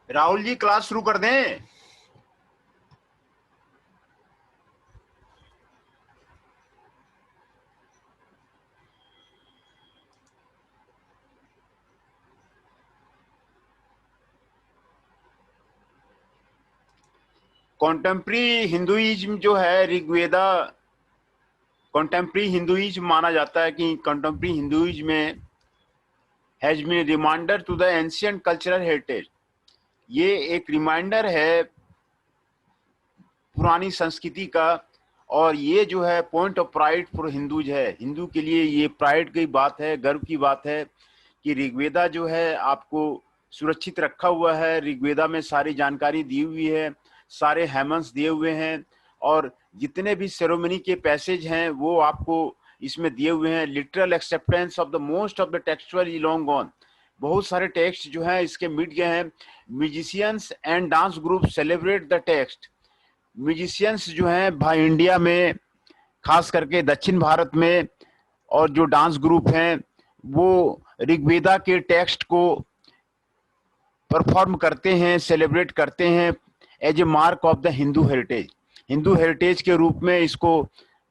Rahul ji class शुरू कर दें। कॉन्टेम्प्री हिंदुइज्म जो है ऋग्वेदा, कॉन्टेम्प्री हिंदुइज्म माना जाता है कि कॉन्टेम्प्री हिंदुइज्म में has been reminder to the ancient cultural heritage. ये एक रिमाइंडर है पुरानी संस्कृति का, और ये जो है point of pride for Hindus है। हिंदू के लिए ये प्राइड की बात है, गर्व की बात है कि ऋग्वेदा जो है आपको सुरक्षित रखा हुआ है। ऋग्वेदा में सारी जानकारी दी हुई है, सारे हेमंस दिए हुए हैं, और जितने भी सेरेमनी के पैसेज हैं वो आपको इसमें दिए हुए हैं। Literal acceptance of the most of the textual is long gone. बहुत सारे टेक्स्ट जो हैं इसके मिट गए हैं। Musicians and dance group celebrate the text. Musicians जो हैं भाई इंडिया में, खास करके दक्षिण भारत में, और जो डांस ग्रुप हैं वो ऋग्वेदा के टेक्स्ट को परफॉर्म करते हैं, सेलिब्रेट करते हैं as a mark of the Hindu heritage. Hindu heritage के रूप में इसको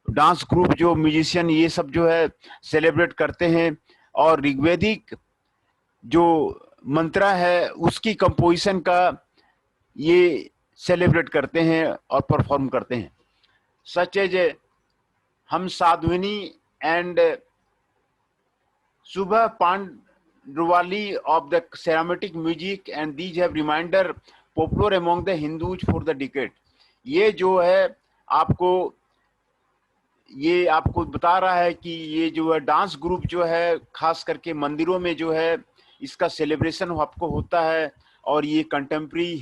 डांस ग्रुप, जो म्यूजिशियन, ये सब जो है सेलिब्रेट करते हैं। और ऋग्वेदिक जो मंत्रा है उसकी कंपोजिशन का ये सेलिब्रेट करते हैं और परफॉर्म करते हैं। सच एज हम साध्विनी एंड सुबह Pandurvali of the ceramic music, and these have reminder popular among the Hindus for the decade। ये जो है आपको बता रहा है कि ये जो है डांस ग्रुप जो है खास करके मंदिरों में जो है इसका सेलिब्रेशन आपको होता है, और ये कंटेम्प्रेरी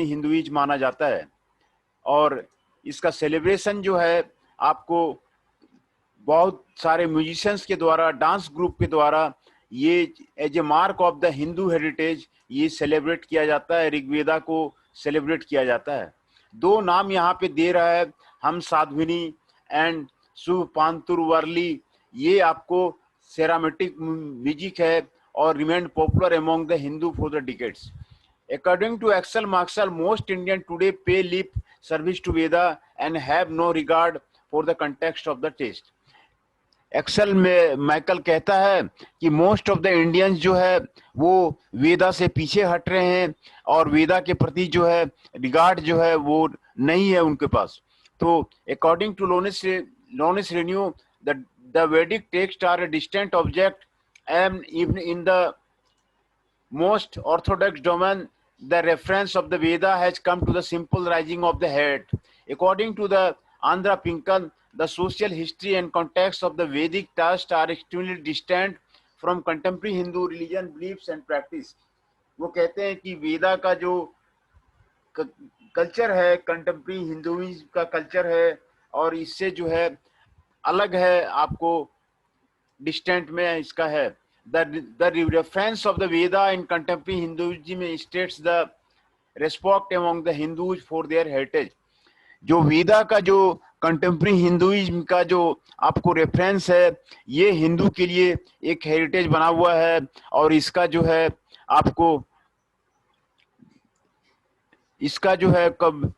हिंदुइज्म माना जाता है। और इसका सेलिब्रेशन जो है आपको बहुत सारे म्यूजिशियंस के द्वारा, डांस ग्रुप के द्वारा ये as a mark of the Hindu heritage ये सेलिब्रेट किया जाता है, ऋग्वेदा को सेलिब्रेट किया जाता है। दो नाम यहाँ पे दे रहा है, हम साध्विनी एंड शुभ पांतुरवर्ली। ये आपको सेरामेटिक म्यूजिक है और remain popular among the Hindu for the decades. According to Axel Marshall, most Indians today pay lip service to Veda and have no regard for the context of the text। Axel में Michael कहता है कि most of the Indians जो है वो वेदा से पीछे हट रहे हैं, और वेदा के प्रति जो है रिगार्ड जो है वो नहीं है उनके पास। तो according to Louis Renou, the Vedic text are a distant object and even in the most orthodox domain, the reference of the Veda has come to the simple rising of the head। According to the Andhra Pinkan, the social history and context of the Vedic text are extremely distant from contemporary Hindu religion, beliefs and practice। वो कहते हैं कि वेदा का जो culture है, contemporary Hinduism का culture है, और इससे जो है अलग है, आपको डिस्टेंट में इसका है। The reference of the Veda in contemporary Hinduism states the respect among the Hindus for their heritage। जो वेदा का जो कंटेम्प्रेरी हिंदुइज्म का जो आपको रेफरेंस है, ये हिंदू के लिए एक हेरिटेज बना हुआ है, और इसका जो है आपको इसका जो है कब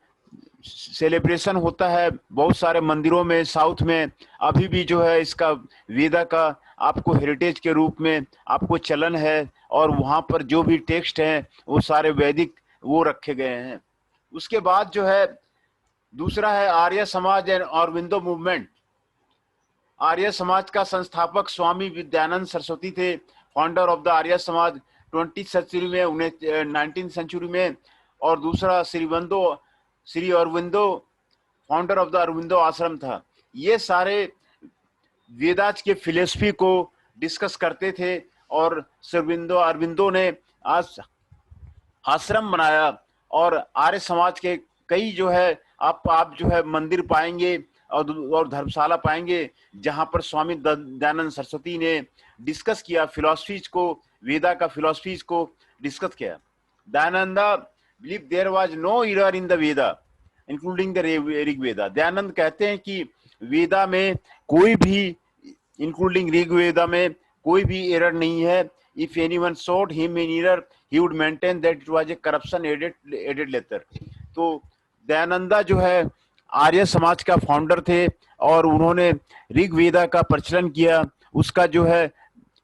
सेलिब्रेशन होता है बहुत सारे मंदिरों में, साउथ में अभी भी जो है इसका वेदा का आपको हेरिटेज के रूप में आपको चलन है, और वहाँ पर जो भी टेक्स्ट हैं वो सारे वैदिक वो रखे गए हैं। उसके बाद जो है दूसरा है आर्य समाज एंड अरविंदो मूवमेंट। आर्य समाज का संस्थापक स्वामी विद्यानंद सरस्वती थे, founder of the Arya Samaj 20th century में, उन्हें 19th सेंचुरी में। और दूसरा Shri Aurobindo, founder of the Aurobindo आश्रम था। ये सारे वेदांत के फिलोसफी को डिस्कस करते थे, और अरविंदो ने आज आश्रम बनाया, और आर्य समाज के कई जो है आप जो है मंदिर पाएंगे और धर्मशाला पाएंगे जहां पर स्वामी दयानंद सरस्वती ने डिस्कस किया फिलोसफीज को, वेदा का फिलोसफीज को डिस्कस किया। Dayananda believe there was no error in the Veda including the Rigveda. Dayanand कहते हैं कि वेदा में कोई भी, इंक्लूडिंग ऋग्वेदा में कोई भी एरर नहीं है, If anyone sought him in error, he would maintain that it was a corruption aided letter. तो दयानंदा जो है आर्य समाज का फाउंडर थे और उन्होंने ऋग्वेदा का प्रचलन किया, उसका जो है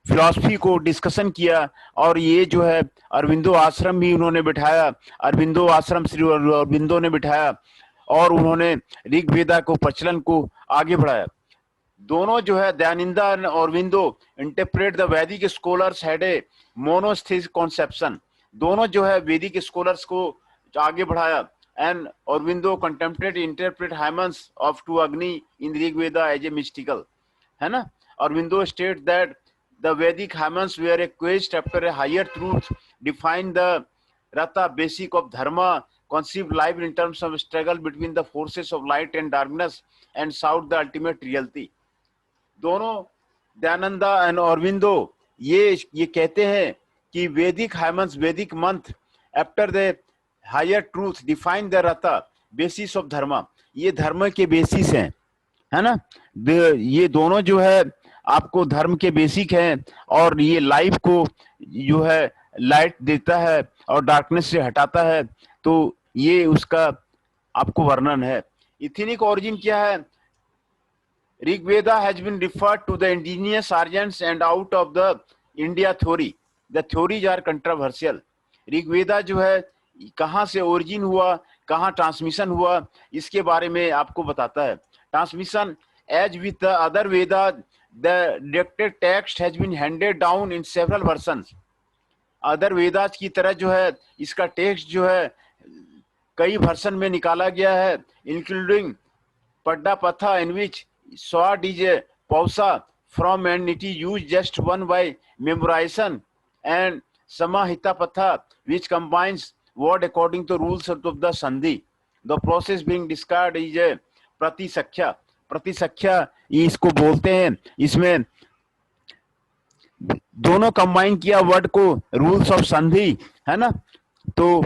फिलॉसफी को डिस्कशन किया, और ये जो है अरविंदो आश्रम भी उन्होंने बिठाया, अरविंदो आश्रम श्री अरविंदो ने बिठाया और उन्होंने ऋग्वेदा को प्रचलन को आगे बढ़ाया। दोनों जो है दयानंदा और Aurobindo interpret the Vedic scholars had a monotheistic conception. दोनों जो है वैदिक स्कॉलर्स को आगे बढ़ाया। And Aurobindo contemporary interpret hymns of to Agni in Rigveda as a mystical, है ना। Aurobindo state that the Vedic hymns were a quest after a higher truth, define the Rta basic of dharma, conceive life in terms of struggle between the forces of light and darkness and sought the ultimate reality। दोनों Dayananda and Aurobindo ये कहते हैं कि वैदिक hymns, Vedic mantra after the higher truth define the rta basis of dharma, ये धर्म के basis हैं, है ना। ये दोनों जो है आपको धर्म के बेसिक हैं और ये लाइफ को जो है लाइट देता है और डार्कनेस से हटाता है। तो ये उसका आपको वर्णन है। इथेनिक ओरिजिन क्या है? Rigveda has been referred to the indigenous Aryans and out of the India theory, the theories are controversial. Rigveda जो है कहाँ से ओरिजिन हुआ, कहाँ ट्रांसमिशन हुआ, इसके बारे में आपको बताता है। Transmission as with the other Veda, the directed text has been handed down in several versions. Other Vedas की तरह जो है इसका टेक्स्ट जो है कई वर्षन में निकाला गया है, including Padapatha in which sword is a pausa from and it is used just one by memorization, and samahitapatha which combines word according to rules of the sandhi। The process being described is a प्रतिसख्या। प्रतिसख्या ये इसको बोलते हैं, इसमें दोनों combine किया word को, rules of संधि, है ना। तो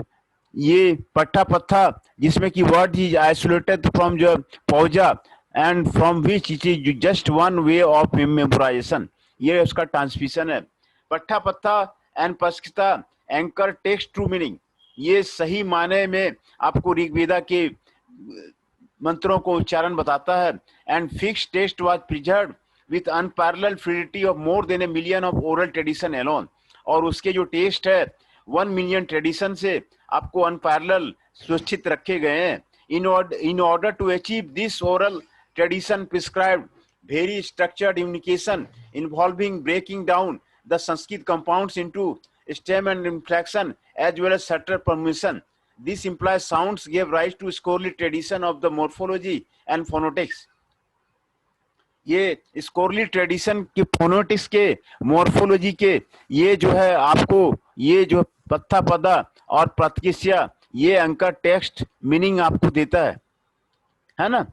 ये पट्टा पत्था जिसमें कि वर्ड इज आइसोलेटेड फ्रॉम जो पौजा and from which it is just one way of memorization, ये उसका ट्रांसमिशन है। पट्टा पत्ता एंड पस्किता एंकर टेक्स्ट ट्रू मीनिंग, ये सही माने में आपको ऋग्वेदा के मंत्रों को उच्चारण बताता है। And fix text was preserved with unparalleled fluidity of more than a million of oral tradition alone, और उसके जो टेक्स्ट है 1 मिलियन ट्रेडिशन से आपको अनपैरेलल सुरक्षित रखे गए हैं। In order to achieve this oral tradition prescribed very structured communication involving breaking down the Sanskrit compounds into stem and inflection as well as subtle permutation. This implies sounds gave rise to scholarly tradition of the morphology and phonetics। ये स्कोरली tradition के फोनोटिक्स के morphology के ये जो है आपको ये जो पत्था पदा और प्रतिक्रिया ये अंका टेक्स्ट मीनिंग आपको देता है ना।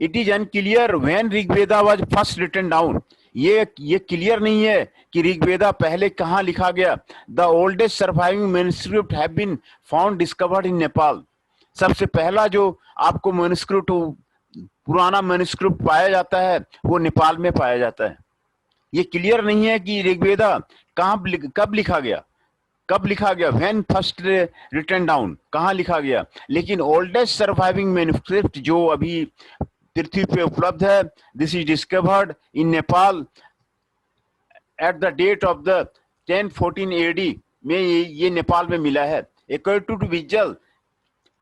It is unclear when Rigveda was first written down, ये क्लियर नहीं है कि ऋग्वेदा पहले कहाँ लिखा गया। The oldest surviving manuscript have been found discovered in Nepal. सबसे पहला जो आपको मैन्युस्क्रिप्ट, पुराना मैन्युस्क्रिप्ट पाया जाता है वो नेपाल में पाया जाता है। ये क्लियर नहीं है कि ऋग्वेदा कब लिखा गया, व्हेन फर्स्ट रिटन डाउन, कहाँ लिखा गया। लेकिन ओल्डेस्ट सर्वाइविंग मैन्युस्क्रिप्ट जो अभी पृथ्वी पे उपलब्ध है, this is discovered in Nepal at the date of the 1014 AD में, ये नेपाल में मिला है। According to Witzel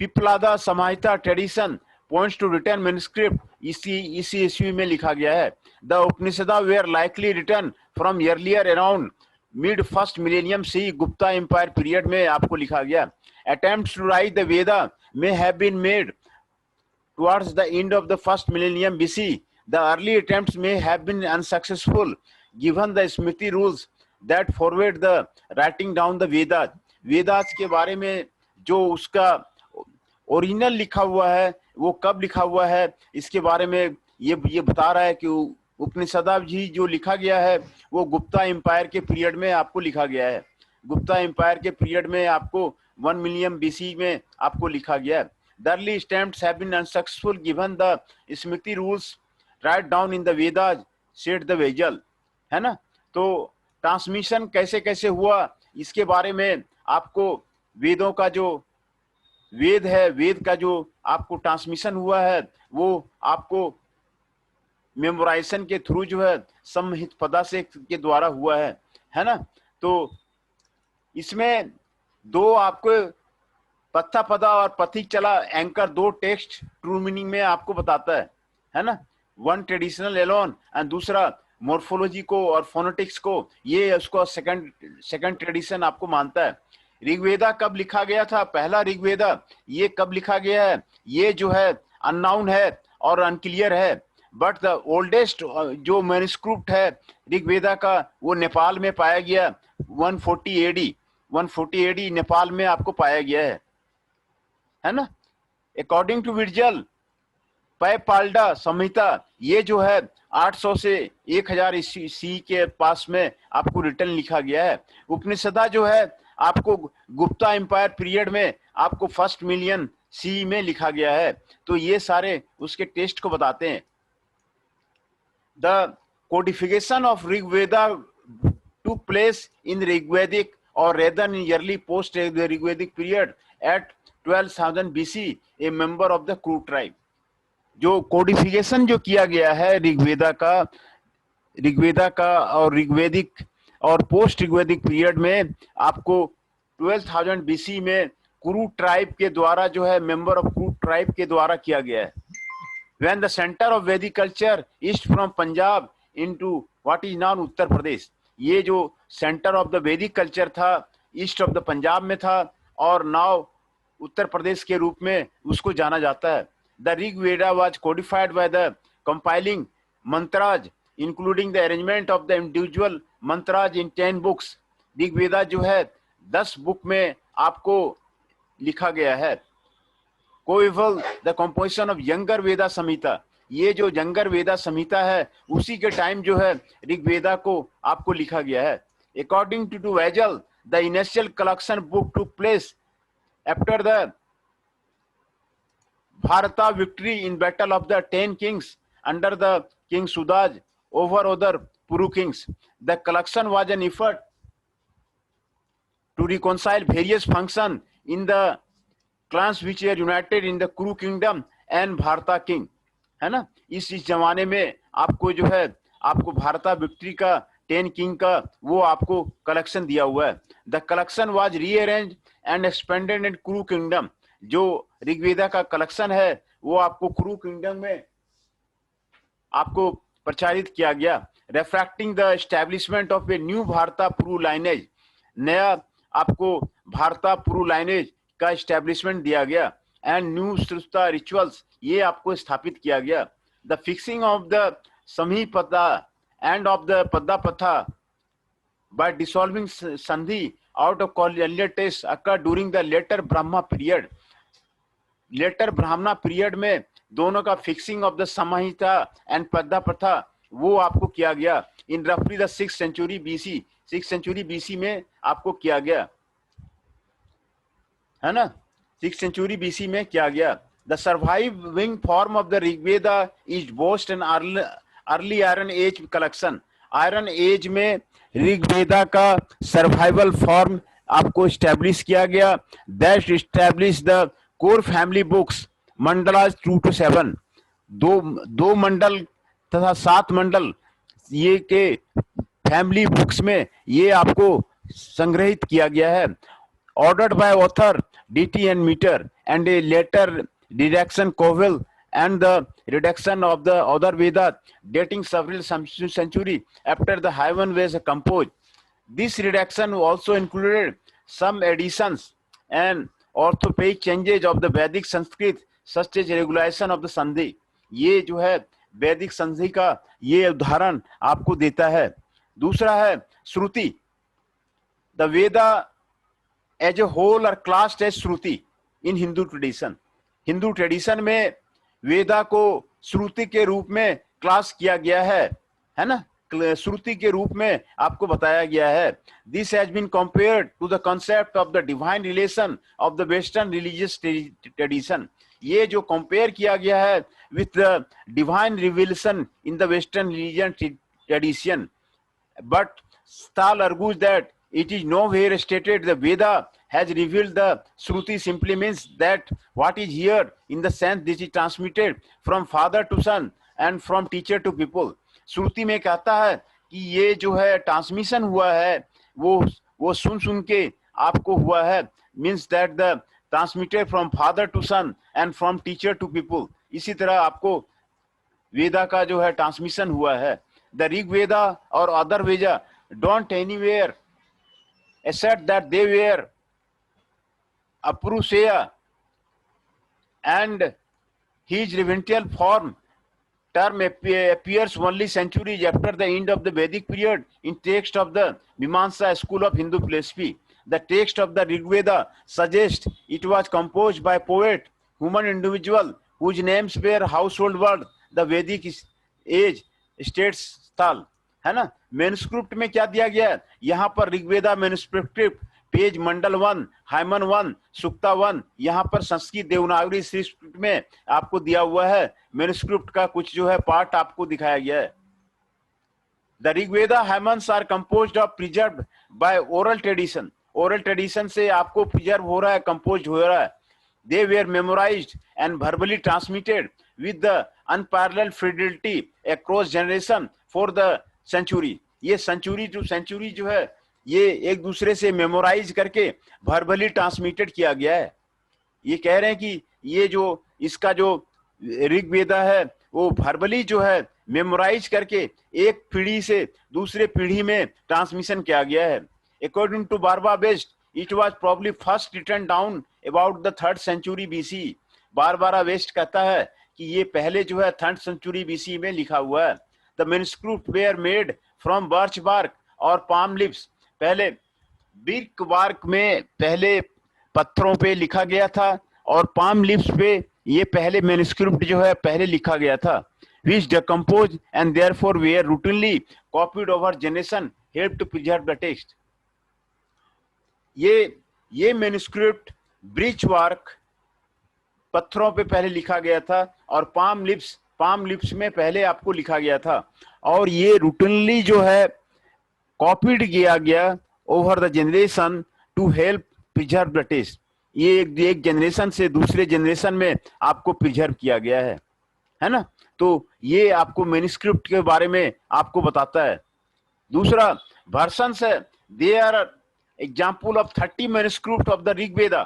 Pippalada Samhita tradition points to written manuscript इसी ईस्वी में लिखा गया है। The Upanishada were likely written from earlier around mid first millennium से गुप्ता एम्पायर पीरियड में आपको लिखा गया। Attempts to write the Veda may have been made towards the end of the first millennium BC. The early attempts may have been unsuccessful given the Smriti rules that forbade the writing down the Vedas। Vedas के बारे में जो उसका original लिखा हुआ है वो कब लिखा हुआ है इसके बारे में ये बता रहा है कि उपनिषदा जी जो लिखा गया है वो गुप्ता एम्पायर के पीरियड में आपको लिखा गया है। गुप्ता एम्पायर के पीरियड में आपको 1 मिलियन BC में आपको लिखा गया है। The early attempts have been unsuccessful given the Smriti rules write down in the Vedas, said the Vajal, है ना। तो ट्रांसमिशन कैसे कैसे हुआ, इसके बारे में आपको वेदों का जो वेद है, वेद का जो आपको ट्रांसमिशन हुआ है, वो आपको मेमोराइजेशन के थ्रू जो है संहित पदा से के द्वारा हुआ है ना। तो इसमें दो आपको पत्था पदा और पथिक चला एंकर, दो टेक्स्ट ट्रू मीनिंग में आपको बताता है ना। वन ट्रेडिशनल एलोन एंड दूसरा मोर्फोलॉजी को और फोनेटिक्स को, ये उसको सेकंड ट्रेडिशन आपको मानता है। ऋग्वेदा कब लिखा गया था, पहला ऋग्वेदा ये कब लिखा गया है, ये जो है अननाउन है और अनक्लियर है। बट द ओल्डेस्ट जो मैन्युस्क्रिप्ट है ऋग्वेदा का, वो नेपाल में पाया गया 140 एडी, 140 एडी नेपाल में आपको पाया गया है ना। अकॉर्डिंग टू विरजल पैपाल्डा संहिता, ये जो है 800 से 1000 ईसी के पास में आपको रिटर्न लिखा गया है। उपनिषदा जो है आपको गुप्ता एम्पायर पीरियड में आपको फर्स्ट मिलियन सी में लिखा गया है। तो ये सारे उसके टेस्ट को बताते हैं। The codification of Rigveda took place in Rigvedic or rather in early post Rigvedic period at 12,000 BC, a member of the Kru tribe। जो कोडिफिकेशन जो किया गया है ऋग्वेदा का और ऋग्वेदिक और पोस्ट ऋग्वेदिक पीरियड में आपको 12,000 BC में कुरु ट्राइब के द्वारा जो है, मेंबर ऑफ कुरु ट्राइब के द्वारा किया गया है। When the center of Vedic culture east from Punjab into what is now Uttar Pradesh, ये जो सेंटर ऑफ द वैदिक कल्चर था ईस्ट ऑफ द पंजाब में था और नाउ उत्तर प्रदेश के रूप में उसको जाना जाता है। The Rigveda was codified by the compiling mantras including the arrangement of the individual mantras in 10 books. Rigveda जो है 10 बुक में आपको लिखा गया है। Coeval the composition of younger Veda Samhita, ये जो यंगर वेदा संहिता है उसी के टाइम जो है ऋग्वेदा को आपको लिखा गया है। According to Witzel the initial collection book took place after the Bharata victory in battle of the 10 kings under the king Sudas over other Puru kings. The collection was an effort to reconcile various function in the clans which are united in the Kuru kingdom and Bharata king, है ना। इस जमाने में आपको जो है आपको भारता विक्ट्री का 10 किंग का वो आपको कलेक्शन दिया हुआ है। The collection was rearranged and expanded in Kuru kingdom, जो ऋग्वेदा का कलेक्शन है वो आपको कुरु किंगडम में आपको प्रचारित किया गया। Reflecting the establishment of a new भारता पुरु लाइनेज, नया आपको भारता पुरु लाइनेज का एस्टेब्लिशमेंट दिया गया। एंड न्यू श्रुता रिचुअल्स, ये आपको स्थापित किया गया। द फिक्सिंग ऑफ द समी पदा and of the pada patha by dissolving sandhi out of earlier text occur during the later Brahmana period. Later Brahmana period में दोनों का fixing of the samhita and pada patha वो आपको किया गया। इन रफली the 6th century BC, 6th century BC में आपको किया गया, है ना। 6th century BC में किया गया। The surviving form of the Rigveda is based an early iron age collection. Iron age में ऋग्वेदा का सर्वाइवल फॉर्म आपको स्टैब्लिश किया गया। That establish the core family books mandalas 2 to 7, दो मंडल तथा 7 मंडल ये के फैमिली बुक्स में ये आपको संग्रहित किया गया है। Ordered by author DT and Meter and a later redaction Covell and the redaction of the other Veda dating several century after the Hyman was composed. This redaction also included some additions and orthopedic changes of the Vedic Sanskrit such as regulation of the Sandhi। ये जो है वैदिक संधि का ये उदाहरण आपको देता है। दूसरा है श्रुति। The Veda as a whole are classed as shruti in Hindu tradition. Hindu tradition में वेदा को श्रुति के रूप में क्लास किया गया है ना, श्रुति के रूप में आपको बताया गया है। This has been compared to the concept of the divine relation of the western religious tradition. ये जो कंपेयर किया गया है with the divine revelation in the western religion tradition, but Stahl argues that it is nowhere stated the Veda has revealed the Shruti simply means that what is here in the sense this is transmitted from father to son and from teacher to people. श्रुति में कहता है कि ये जो है transmission हुआ है वो सुन के आपको हुआ है, means that the transmitted from father to son and from teacher to people. इसी तरह आपको वेदा का जो है ट्रांसमिशन हुआ है। द ऋग वेदा और other Veda don't anywhere except that they were Apurusheya and his revental form term appears only centuries after the end of the Vedic period in text of the Mimamsa school of Hindu philosophy. The text of the Rig Veda suggests it was composed by poet, human individual whose names were household words. The Vedic age states Stal, है ना। Manuscript में क्या दिया गया है यहाँ पर? Rigveda manuscript page मंडल 1 hymen 1 सुक्ता 1, यहाँ पर संस्कृत देवनागरी स्क्रिप्ट में आपको दिया हुआ है। मैन्युस्क्रिप्ट का कुछ जो है पार्ट आपको दिखाया गया है। The Rigveda hymns are composed of preserved by oral tradition. Oral tradition से आपको प्रिजर्व हो रहा है, कंपोज हो रहा है। They were memorised and verbally transmitted with the unparalleled fidelity across generation for the century. ये सेंचुरी टू सेंचुरी जो है ये एक दूसरे से मेमोराइज करके वर्बली ट्रांसमिटेड किया गया है। ये कह रहे हैं कि ये जो इसका जो ऋग्वेदा है वो वर्बली जो है मेमोराइज करके एक पीढ़ी से दूसरे पीढ़ी में ट्रांसमिशन किया गया है। According to Barbara West it was probably first written down about the 3rd century BC। Barbara West कहता है कि ये पहले जो है 3rd century BC में लिखा हुआ है। The manuscript were made from birch bark और पाम लिप्स। पहले बिर्क बार्क में पहले पत्थरों पे लिखा गया था और पाम लिप्स पे ये पहले मैन्युस्क्रिप्ट जो है पहले लिखा गया था। which decompose and therefore were routinely copied over generation help to preserve the text। ये मैन्युस्क्रिप्ट ब्रिच वर्क पत्थरों पे पहले लिखा गया था और पाम लिप्स में पहले आपको लिखा गया था और ये रूटीनली जो है कॉपीड किया गया over the generation to help preserve the text. ये एक जनरेशन से दूसरे जनरेशन में आपको प्रिजर्व किया गया है ना। तो ये आपको मैन्युस्क्रिप्ट के बारे में आपको बताता है। दूसरा वर्शंस है, they are example of 30 manuscript of the Rig Veda.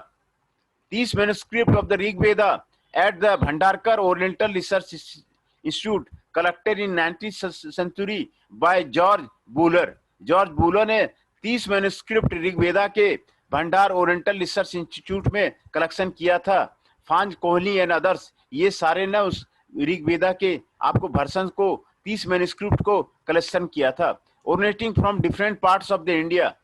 30 manuscript of the Rig Veda at the Bhandarkar oriental research Institute collected in 19th century by George Buhler. George Buhler ने 30 मैन्युस्क्रिप्ट ऋग्वेदा के भंडार ओरिएंटल रिसर्च इंस्टीट्यूट में कलेक्शन किया था। फांज कोहली एंड अदर्स ये सारे ने उस ऋग्वेदा के आपको वर्शन को 30 मैन्युस्क्रिप्ट को कलेक्शन किया था। Originating from different parts of the India,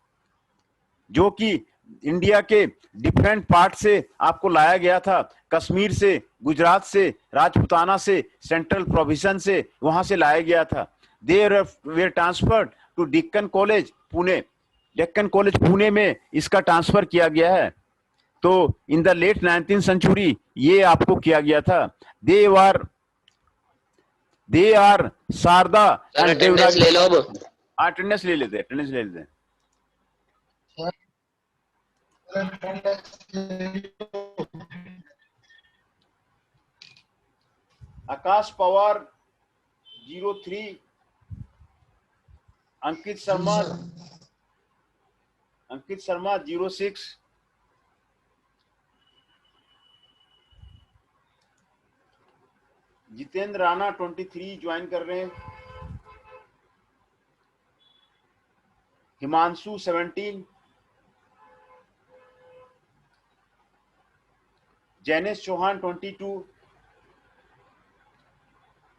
जो कि इंडिया के डिफरेंट पार्ट से आपको लाया गया था। कश्मीर से, गुजरात से, राजपुताना से, सेंट्रल प्रोविंस से वहां से लाया गया था। They were transferred to Deccan College Pune. Deccan College Pune में इसका ट्रांसफर किया गया है। तो in the late 19th century ये आपको किया गया था। They are Sharada and attendance ले लो। अटेंडेंस ले लेते। आकाश पवार 03, अंकित शर्मा 06, जितेंद्र राणा 23 ज्वाइन कर रहे हैं। हिमांशु 17, जैनेश चौहान 22,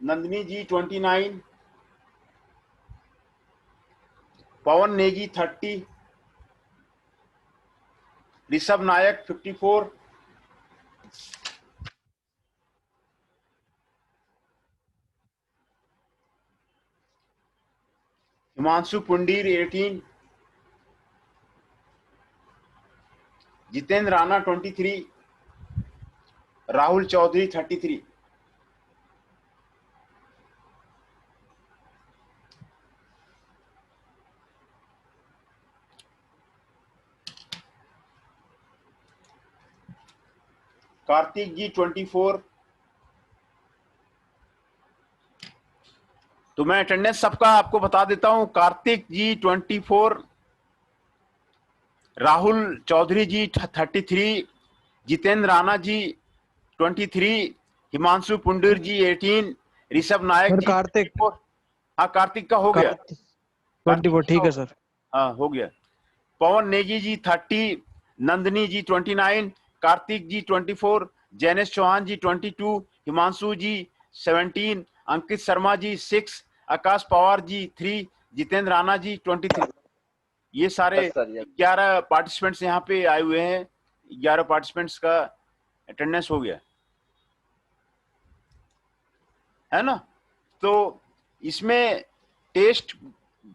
नंदिनी जी 29, पवन नेगी 30, ऋषभ नायक 54, हिमांशु पुंडीर 18, जितेंद्र राणा 23, राहुल चौधरी 33। कार्तिक जी 24। तो मैं अटेंडेंस सबका आपको बता देता हूं। कार्तिक जी 24, राहुल चौधरी जी 33, जितेंद्र राणा जी 23, हिमांशु पुंडीर जी 18, ऋषभ नायक सर जी कार्तिक 24। हाँ कार्तिक का हो गया। कार्तिक कार्तिक 24 जी का ठीक हो है गया। सर। हाँ हो गया। पवन नेगी जी 30, नंदनी जी 29, कार्तिक जी 24, जैनेश चौहान जी 22, हिमांशु जी 17, अंकित शर्मा जी 6, आकाश पवार जी 3, जितेंद्र राणा जी 23। ये सारे यस सर, यस। 11 पार्टिसिपेंट्स यहाँ पे आए हुए हैं। 11 पार्टिसिपेंट्स का अटेंडेंस हो गया है ना। तो इसमें टेस्ट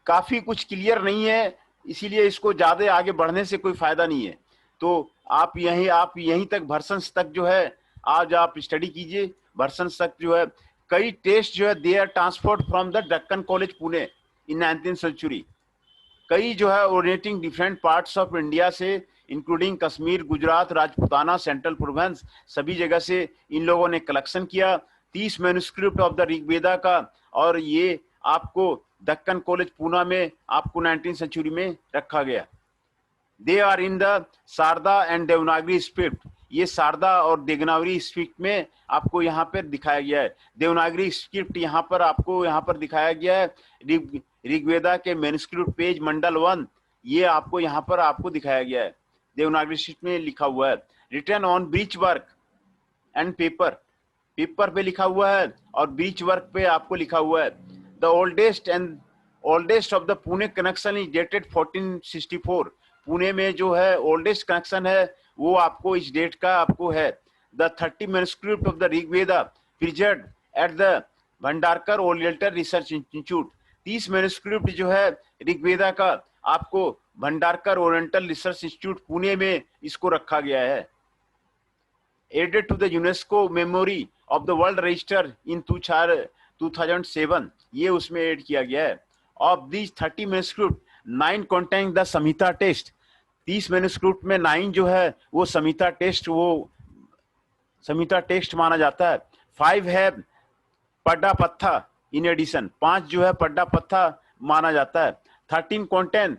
काफी कुछ क्लियर नहीं है, इसीलिए इसको ज्यादा आगे बढ़ने से कोई फायदा नहीं है। तो आप यहीं तक वर्षन्स तक जो है आज आप स्टडी कीजिए। वर्षन्स तक जो है कई टेस्ट जो है they are transferred from the Deccan college Pune in 19th century. कई जो है originating different parts of India से, including Kashmir, Gujarat, Rajputana, central province, सभी जगह से इन लोगों ने कलेक्शन किया 30 मैन्युस्क्रिप्ट ऑफ द ऋग्वेदा का। और ये आपको दक्कन कॉलेज पूना में आपको 19th सेंचुरी में रखा गया। They are in the Sharada and Devanagari script. ये शारदा और देवनागरी स्क्रिप्ट में आपको यहाँ पर दिखाया गया है। देवनागरी स्क्रिप्ट यहाँ पर आपको यहाँ पर दिखाया गया है। ऋग्वेदा के मैन्युस्क्रिप्ट पेज मंडल 1 ये आपको यहाँ पर आपको दिखाया गया है। देवनागरी स्क्रिप्ट में लिखा हुआ है written on birch bark and paper. Paper पे लिखा हुआ है और ब्रीच वर्क पे आपको लिखा हुआ है। The oldest of the Pune connection is dated 1464। Pune में जो है ओल्डेस्ट कनेक्शन है वो आपको इस डेट का आपको है। The 30 manuscript of the Rigveda preserved at the Bhandarkar oriental research institute. 30 manuscript जो है ऋग्वेदा का आपको Bhandarkar oriental research institute Pune में इसको रखा गया है। Added to the UNESCO memory of the world register in 2007। ये उसमें ऐड किया गया है। Of these 30 manuscript 9 contain the Samhita text. 30 manuscript में 9 जो है वो संहिता टेक्स्ट माना जाता है। 5 है पड्डा पत्था इन एडिशन। 5 जो है पड्डा पत्था माना जाता है। 13 कंटेन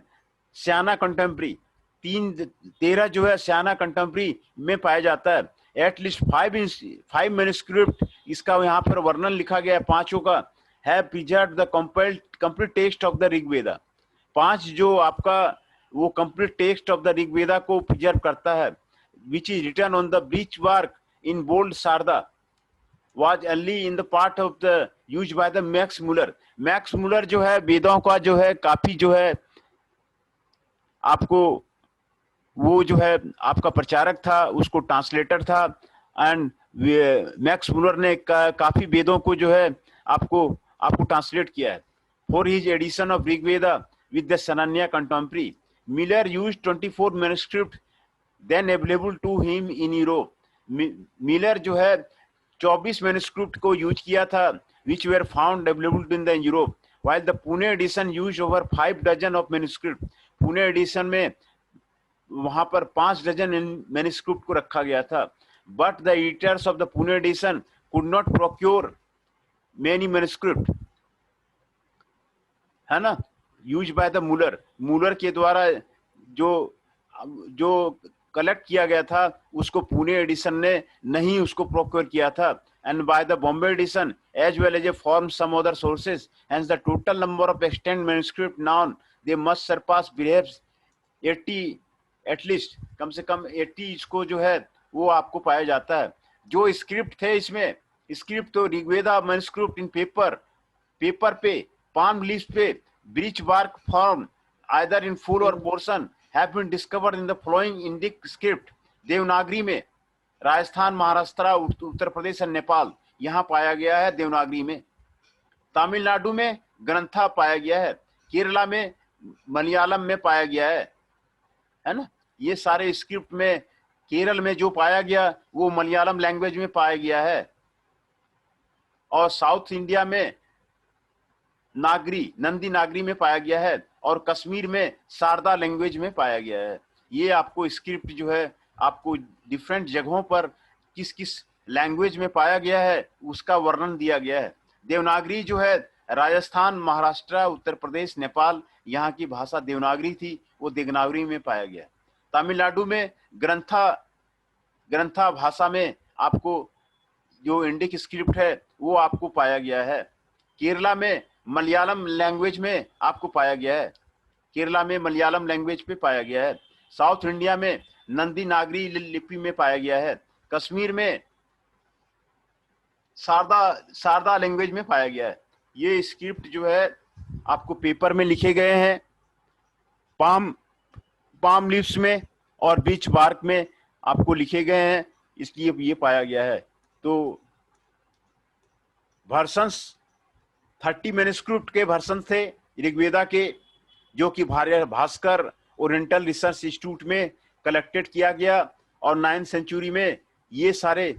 स्याना कंटेम्प्री। 13 जो है स्याना कंटेम्प्री में पाया जाता है। एटलीस्ट 5 मैन्युस्क्रिप्ट इसका यहाँ पर वर्णन लिखा गया है पांचों का। है preserved the complete text of the Rigveda. 5 जो आपका वो complete text of the Rigveda को प्रिजर्व करता है। Which is written on the birch bark in bold Sharada was only in the part of the used by the Max Muller। Max Muller जो है वेदों का जो है काफी जो है आपको वो जो है आपका प्रचारक था, उसको ट्रांसलेटर था। एंड मैक्स मुलर ने काफी वेदों को जो है आपको ट्रांसलेट किया है। For his edition of Rigveda with the Sayana commentary Muller used 24 manuscript then available to him in Europe. Muller जो है 24 मैन्युस्क्रिप्ट को यूज किया था which were found available in the Europe, while the Pune edition used over 5 dozen of manuscript। Pune edition में वहां पर 5 dozen manuscript को रखा गया था। But the editors of the Pune edition could not procure many manuscript, है ना, यूज बाय द मुलर के द्वारा जो कलेक्ट किया गया था उसको पुणे एडिशन ने नहीं उसको प्रोक्योर किया था। and by the Bombay edition as well as a form some other sources, hence the total number of extant manuscript known they must surpass perhaps 80, at least कम से कम 80 इसको जो है वो आपको पाया जाता है। जो स्क्रिप्ट थे इसमें, स्क्रिप्ट तो ऋग्वेदा मैन्युस्क्रिप्ट इन पेपर पे, पाम लीफ पे, breach work form either in full or portion have been discovered in the following Indic script। Devanagari में राजस्थान, महाराष्ट्र, उत्तर प्रदेश और नेपाल यहाँ पाया गया है देवनागरी में। तमिलनाडु में ग्रंथा पाया गया है। केरला में मलयालम में पाया गया है ना। ये सारे स्क्रिप्ट में केरल में जो पाया गया वो मलयालम लैंग्वेज में पाया गया है। और साउथ इंडिया में नंदी नागरी में पाया गया है और कश्मीर में शारदा लैंग्वेज में पाया गया है। ये आपको स्क्रिप्ट जो है आपको डिफरेंट जगहों पर किस किस लैंग्वेज में पाया गया है उसका वर्णन दिया गया है। देवनागरी जो है राजस्थान, महाराष्ट्र, उत्तर प्रदेश, नेपाल, यहाँ की भाषा देवनागरी थी, वो देवनागरी में पाया गया। तमिलनाडु में ग्रंथा भाषा में आपको जो इंडिक स्क्रिप्ट है वो आपको पाया गया है। केरला में मलयालम लैंग्वेज में आपको पाया गया है, केरला में मलयालम लैंग्वेज पे पाया गया है। साउथ इंडिया में नंदी नागरी लिपि में पाया गया है। कश्मीर में शारदा लैंग्वेज में पाया गया है। ये स्क्रिप्ट जो है आपको पेपर में लिखे गए हैं, पाम लीव्स में और बीच बार्क में आपको लिखे गए हैं, इसलिए ये पाया गया है। तो वर्शंस 30 मैन्युस्क्रिप्ट के वर्शन थे ऋग्वेदा के, जो कि भास्कर ओरिएंटल रिसर्च इंस्टीट्यूट में कलेक्टेड किया गया। और 9th सेंचुरी में ये सारे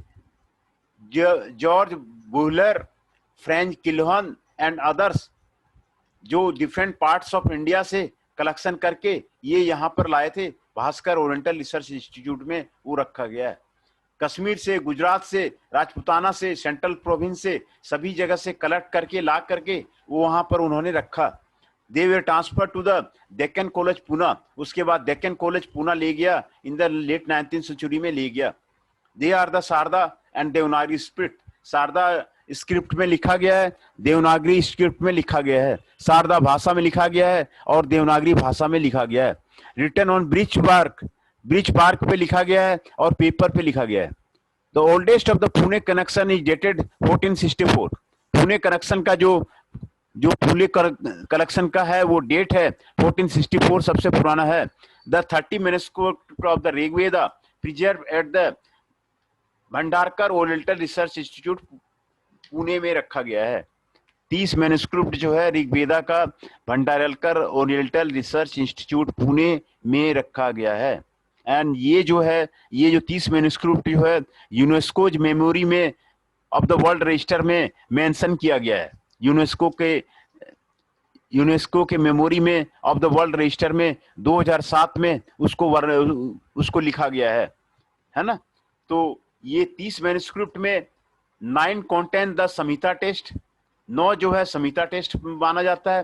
George Buhler, French Kielhorn and others जो डिफरेंट पार्ट्स ऑफ इंडिया से कलेक्शन करके ये यहाँ पर लाए थे, भास्कर ओरिएंटल रिसर्च इंस्टीट्यूट में वो रखा गया है। कश्मीर से, गुजरात से, राजपूताना से, सेंट्रल प्रोविंस से, सभी जगह से कलेक्ट करके ला करके वो वहां पर उन्होंने रखा। They were transfer to the Deccan college Poona. उसके बाद डेक्कन कॉलेज पूना ले गया, in the late 19th century में ले गया। They are the Sharada and Devanagari script. Sharada script में लिखा गया है, देवनागरी स्क्रिप्ट में लिखा गया है, शारदा भाषा में लिखा गया है और देवनागरी भाषा में लिखा गया है। रिटन ऑन ब्रिच बार्क पे लिखा गया है और पेपर पे लिखा गया है। The oldest of the Pune connection is dated 1464। Pune connection का जो पुणे कलेक्शन का है वो डेट है 1464, सबसे पुराना है। The 30 manuscript of the Rigveda preserve eight the Bhandarkar oriental research institute Pune में रखा गया है। 30 मैन्युस्क्रिप्ट जो है ऋग्वेदा का Bhandarkar oriental research institute Pune में रखा गया है। एंड ये जो 30 मैन्युस्क्रिप्ट जो है यूनेस्को मेमोरी में ऑफ द वर्ल्ड रजिस्टर में मेंशन किया गया है। यूनेस्को के मेमोरी में ऑफ द वर्ल्ड रजिस्टर में 2007 में उसको लिखा गया है ना। तो ये 30 मैन्युस्क्रिप्ट में 9 कंटेन द संहिता टेस्ट, 9 जो है संहिता टेस्ट माना जाता है।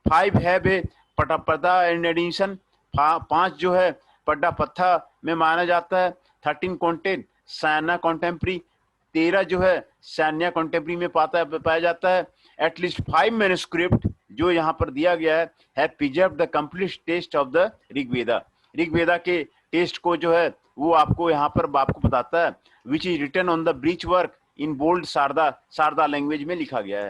5 हैव ए पटा एंड एडिशन, 5 जो है पड्डापत्था में माना जाता है। 13 कंटेन सैन्या कॉन्टेम्प्री, 13 जो है सैन्या कॉन्टेम्प्री में पाया जाता है। एटलीस्ट 5 मैन्युस्क्रिप्ट जो यहाँ पर दिया गया है preserve the complete text of the Rigveda के टेस्ट को जो है वो आपको यहाँ पर आपको बताता है। Which is written on the birch bark in bold Sharada language में लिखा गया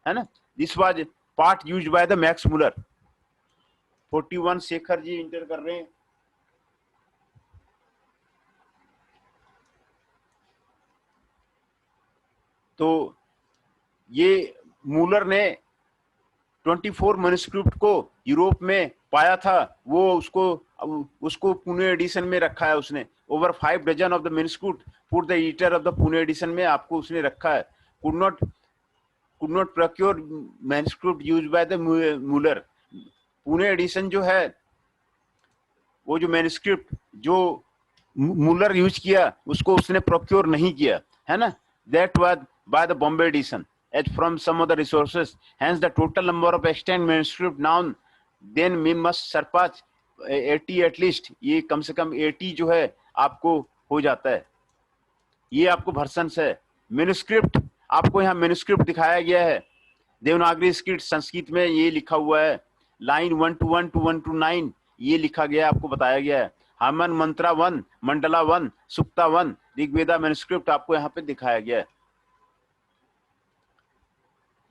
है ना। This was part used by the Max Muller. 41 Shekhar ji enter कर रहे हैं। तो ये मूलर ने 24 मैन्युस्क्रिप्ट को यूरोप में पाया था, वो उसको पुणे एडिशन में रखा है उसने। Over 5 dozen of the manuscript for the editor of the Pune edition में आपको उसने रखा है। Could not procure manuscript used by the Muller. पुणे एडिशन जो है वो जो मैन्युस्क्रिप्ट जो मूलर यूज किया उसको उसने प्रोक्योर नहीं किया, है ना। That was by the Bombay edition as from some other resources. Hence the total number of extant manuscript known then we must surpass 80 at least। ये कम से कम 80 जो है आपको हो जाता है। ये आपको वर्शंस है। मैन्युस्क्रिप्ट आपको यहाँ मैन्युस्क्रिप्ट दिखाया गया है। देवनागरी स्क्रिप्ट संस्कृत में ये लिखा हुआ है, लाइन 1 to 1 to 1 to 9 ये लिखा गया, आपको बताया गया है। हवन मंत्रा 1, मंडला 1, सुक्ता 1, ऋग्वेदा मैन्युस्क्रिप्ट आपको यहाँ पे दिखाया गया है।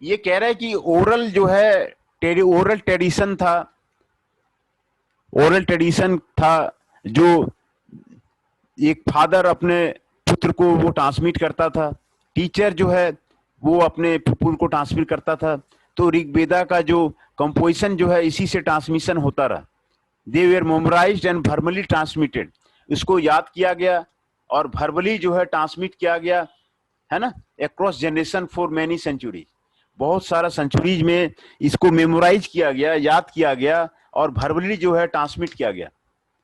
ये कह रहा है कि ओरल जो है ओरल ट्रेडिशन था जो एक फादर अपने पुत्र को वो ट्रांसमिट करता था, टीचर जो है वो अपने पुत्र को ट्रांसमिट करता था। तो ऋग्वेदा का जो कंपोजिशन जो है इसी से ट्रांसमिशन होता रहा। दे were memorised and verbally transmitted. इसको याद किया गया और वर्बली जो है ट्रांसमिट किया गया, है ना, across generation for many century. बहुत सारा सेंचुरीज में इसको मेमोराइज किया गया, याद किया गया और वर्बली जो है ट्रांसमिट किया गया,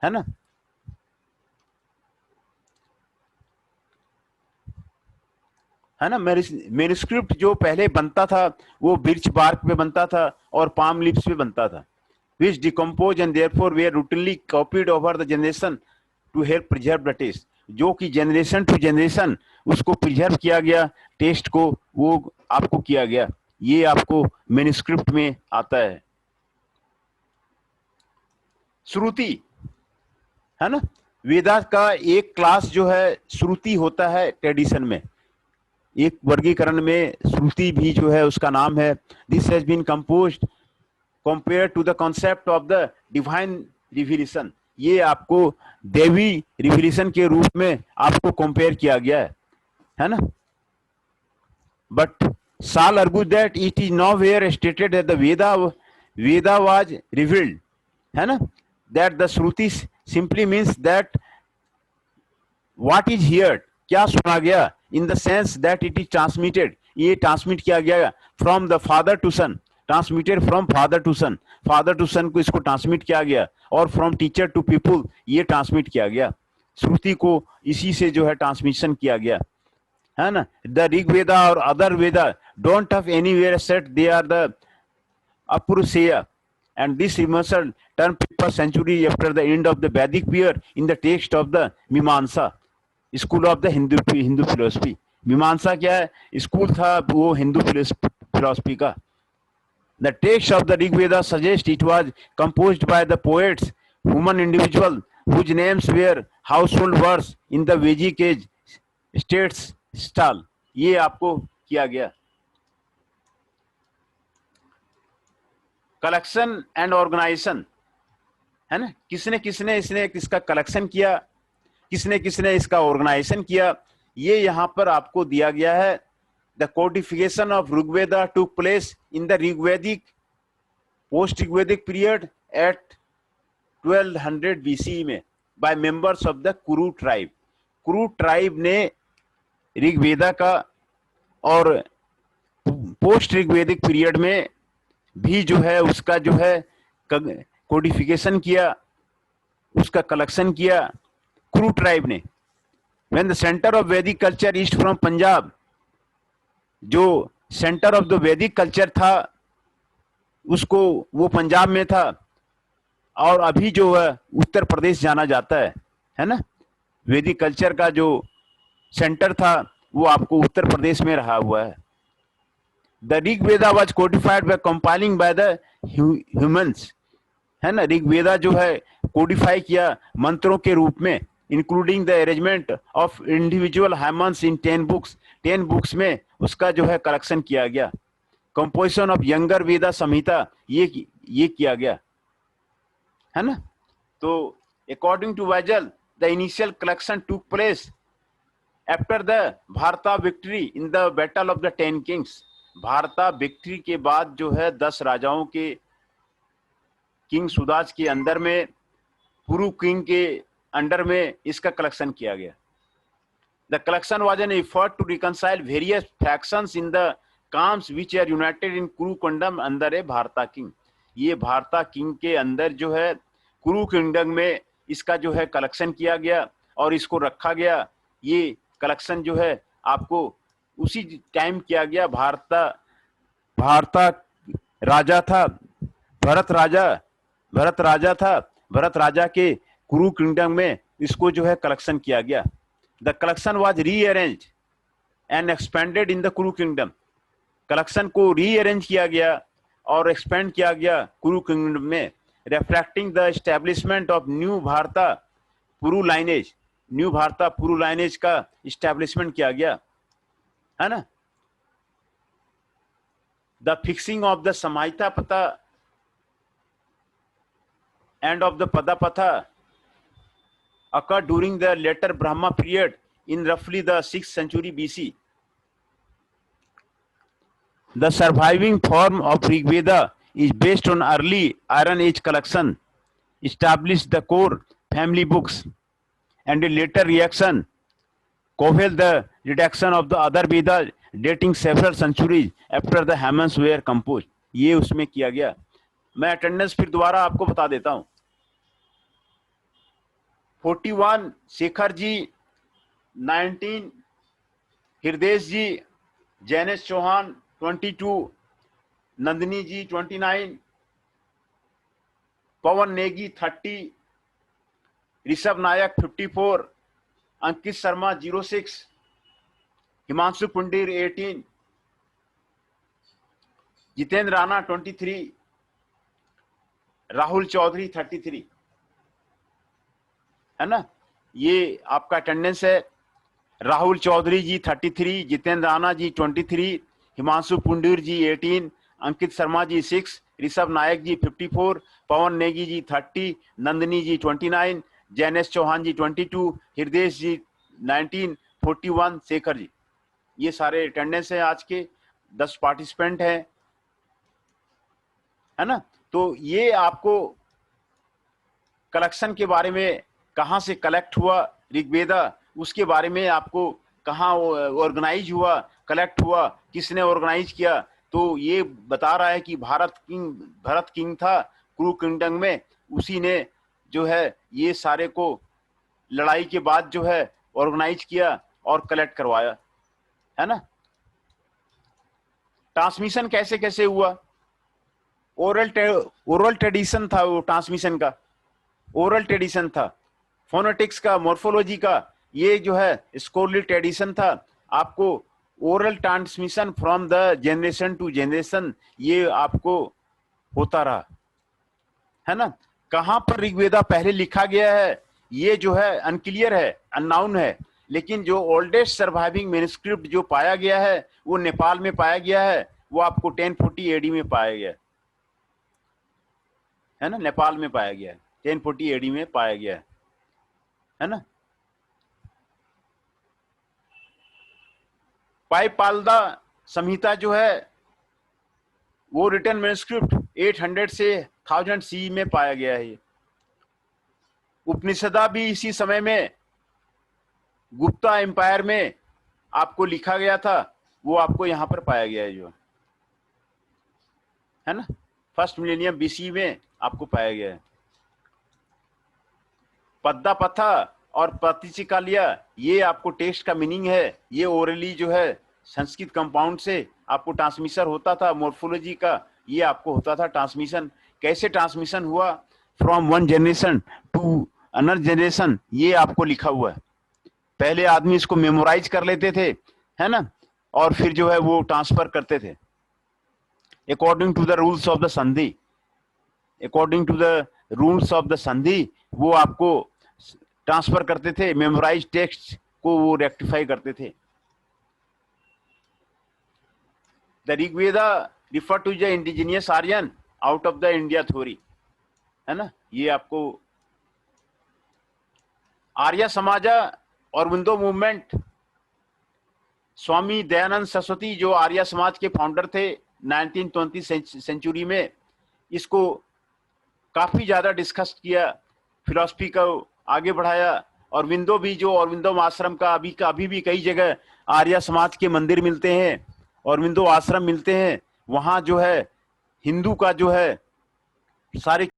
है ना। है ना। मैन्युस्क्रिप्ट जो पहले बनता था वो बिर्च बार्क पे बनता था और पाम लीव्स पे बनता था, which decompose and therefore were routinely copied over the generation to help preserve the taste। जो कि जनरेशन टू जनरेशन उसको प्रिजर्व किया गया, टेस्ट को वो आपको किया गया, ये आपको मैन्युस्क्रिप्ट में आता है। श्रुति, है ना, वेदा का एक क्लास जो है श्रुति होता है ट्रेडिशन में, एक वर्गीकरण में श्रुति भी जो है उसका नाम है। This has been composed compare to the concept of the divine revelation, ये आपको देवी रिविलेशन के रूप में आपको कंपेयर किया गया है ना। बट साल argues that it is nowhere stated that the Veda was revealed, है ना, that the shruti simply means that what is heard, क्या सुना गया, in the sense that it is transmitted, ये ट्रांसमिट किया गया from the father to son, transmitted from father to son, father to son को इसको ट्रांसमिट किया गया, और फ्रॉम टीचर टू पीपुल ये ट्रांसमिट किया गया, श्रुति को इसी से जो है ट्रांसमिशन किया गया, है ना। द ऋग वेदा और other Veda don't have anywhere said they are the apaurusheya, and this reversal turned 5th century after the end of the Vedic period in the text of the Mimamsa school of the Hindu philosophy। मीमांसा क्या है, school था वो Hindu philosophy का। The text of the Rig Veda suggests it was composed by the poets, human individual whose names were household words in the Vedic age states style, ये आपको किया गया। कलेक्शन एंड ऑर्गेनाइजेशन, है ना, किसने किसने इसका कलेक्शन किया, किसने किसने इसका ऑर्गेनाइजेशन किया, ये यहां पर आपको दिया गया है। The codification of Rigveda took place in the Rigvedic post Rigvedic period at 1200 BCE में by members of the Kuru tribe. Kuru tribe ने ऋग्वेदा का और पोस्ट ऋग्वेदिक पीरियड में भी जो है उसका जो है कोडिफिकेशन किया, उसका कलेक्शन किया कुरु ट्राइब ने। व्हेन द सेंटर ऑफ वैदिक कल्चर ईस्ट फ्रॉम पंजाब, जो सेंटर ऑफ द वैदिक कल्चर था उसको वो पंजाब में था, और अभी जो है उत्तर प्रदेश जाना जाता है ना। वैदिक कल्चर का जो सेंटर था वो आपको उत्तर प्रदेश में रहा हुआ है। The Rig Veda was codified by compiling by the humans, है ना। ऋग वेदा जो है कोडिफाई किया मंत्रों के रूप में, including the arrangement of individual hymns in 10 books, 10 books में उसका जो है कलेक्शन किया गया। Composition of younger Veda Samhita ये किया गया, है ना। तो according to Witzel the initial collection took place after the Bharata victory in the battle of the 10 kings. Bharata victory के बाद जो है 10 राजाओं के किंग सुदाज के अंदर में, पुरु किंग के अंडर में इसका कलेक्शन किया गया। The collection was an effort to reconcile various factions in the clans which are united in Kuru kingdom अंदर है भारता किंग। ये भारता किंग के अंदर जो है कुरु किंगडम में इसका जो है कलेक्शन किया गया और इसको रखा गया। ये कलेक्शन जो है आपको उसी टाइम किया गया। भारता राजा था, भरत राजा के कुरु किंगडम में इसको जो है कलेक्शन किया गया। The collection was rearranged and expanded in the कुरु किंगडम। कलेक्शन को रीअरेंज किया गया और एक्सपेंड किया गया कुरु किंगडम में, reflecting the establishment of new भारता पुरु लाइनेज। न्यू भारता पुरु लाइनेज का एस्टेब्लिशमेंट किया गया, है ना। The fixing of the Samhita patha and of the Padapatha occurred during the later Brahma period in roughly the 6th century BC. The surviving form of Rig Veda is based on early Iron Age collection, established the core family books, and a later reaction quelled the redaction of the other Vedas dating several centuries after the hymns were composed. ये उसमें किया गया। मैं attendance फिर दोबारा आपको बता देता हूं। 41 शेखर जी, 19 हृदय जी, जैनेश चौहान 22, नंदिनी जी 29, पवन नेगी 30, ऋषभ नायक 54, अंकित शर्मा 06, हिमांशु पुंडीर 18, जितेंद्र राणा 23, राहुल चौधरी 33, है ना। ये आपका अटेंडेंस है। राहुल चौधरी जी 33, जितेंद्र राणा जी 23, हिमांशु पुंडीर जी 18, अंकित शर्मा जी 6, ऋषभ नायक जी 54, पवन नेगी जी 30, नंदिनी जी 29, जैनेश चौहान जी 22, हृदय जी 19, 41 शेखर जी। ये सारे अटेंडेंस है आज के। 10 पार्टिसिपेंट हैं, है ना। तो ये आपको कलेक्शन के बारे में, कहाँ से कलेक्ट हुआ ऋग्वेदा, उसके बारे में आपको कहाँ ऑर्गेनाइज हुआ, कलेक्ट हुआ, किसने ऑर्गेनाइज किया, तो ये बता रहा है कि भरत किंग था कुरु किंगडम में, उसी ने जो है ये सारे को लड़ाई के बाद जो है ऑर्गेनाइज किया और कलेक्ट करवाया, है ना। ट्रांसमिशन कैसे कैसे हुआ? ओरल ट्रेडिशन था वो, ट्रांसमिशन का ओरल ट्रेडिशन था। फोनेटिक्स का, मॉर्फोलॉजी का, ये जो है स्कोरली ट्रेडिशन था। आपको oral transmission from the generation to generation ये आपको होता रहा, है ना। कहां पर ऋग्वेदा पहले लिखा गया है ये जो है अनक्लियर है, अननाउन है। लेकिन जो ओल्डेस्ट सर्वाइविंग मैन्युस्क्रिप्ट जो पाया गया है वो नेपाल में पाया गया है। वो आपको 1040 एडी में पाया गया है ना, नेपाल में पाया गया है, 1040 एडी में पाया गया है ना। पाइपालदा संहिता जो है वो रिटर्न मैन्युस्क्रिप्ट 800 से 1000 सी में पाया गया है। उपनिषदा भी इसी समय में गुप्ता एम्पायर में आपको लिखा गया था, वो आपको यहां पर पाया गया है, जो है ना, फर्स्ट मिलेनियम बीसी में आपको पाया गया है। पद्दा पथा और प्रतिचिकालिया ये आपको टेक्स्ट का मीनिंग है। ये ओरली जो है संस्कृत कंपाउंड से आपको ट्रांसमिशन होता था, मॉर्फोलॉजी का ये आपको होता था ट्रांसमिशन। कैसे ट्रांसमिशन हुआ from one generation to another generation, ये आपको लिखा हुआ है। पहले आदमी इसको मेमोराइज कर लेते थे, है ना, और फिर जो है वो ट्रांसफर करते थे according to the rules of the sandhi. According to the rules of the sandhi वो आपको ट्रांसफर करते थे, मेमोराइज टेक्स्ट को वो रेक्टिफाई करते थे। The Rigveda refer to the indigenous Aryan out of the India theory, है ना। ये आपको आर्य समाजा और विंडो मूवमेंट, स्वामी दयानंद सरस्वती जो आर्य समाज के फाउंडर थे 1920 सेंचुरी में, इसको काफी ज्यादा डिस्कस किया, फिलॉसफी को आगे बढ़ाया। और विंडो भी जो अरविंदो आश्रम का अभी भी कई जगह आर्य समाज के मंदिर मिलते हैं और विंडो आश्रम मिलते हैं। वहां जो है हिंदू का जो है सारे